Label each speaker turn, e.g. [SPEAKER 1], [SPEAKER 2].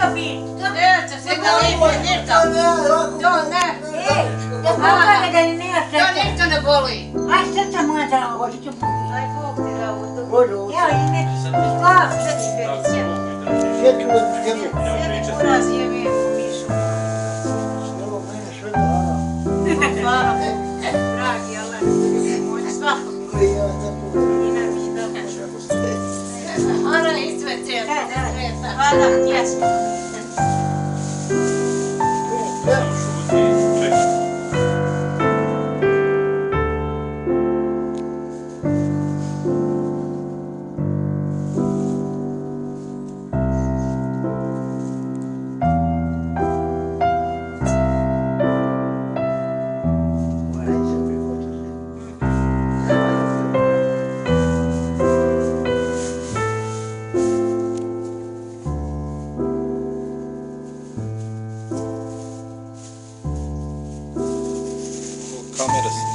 [SPEAKER 1] capito?
[SPEAKER 2] Se capito, ne boli.
[SPEAKER 1] Ai senza mangiare oggi che buchi.
[SPEAKER 2] Ai fuochi da avuto.
[SPEAKER 1] Che oggi metti qua,
[SPEAKER 2] Siete curasi e mi comicio. Draghi, alla Ora isto è certo. Vada, yes.
[SPEAKER 3] Kamerası.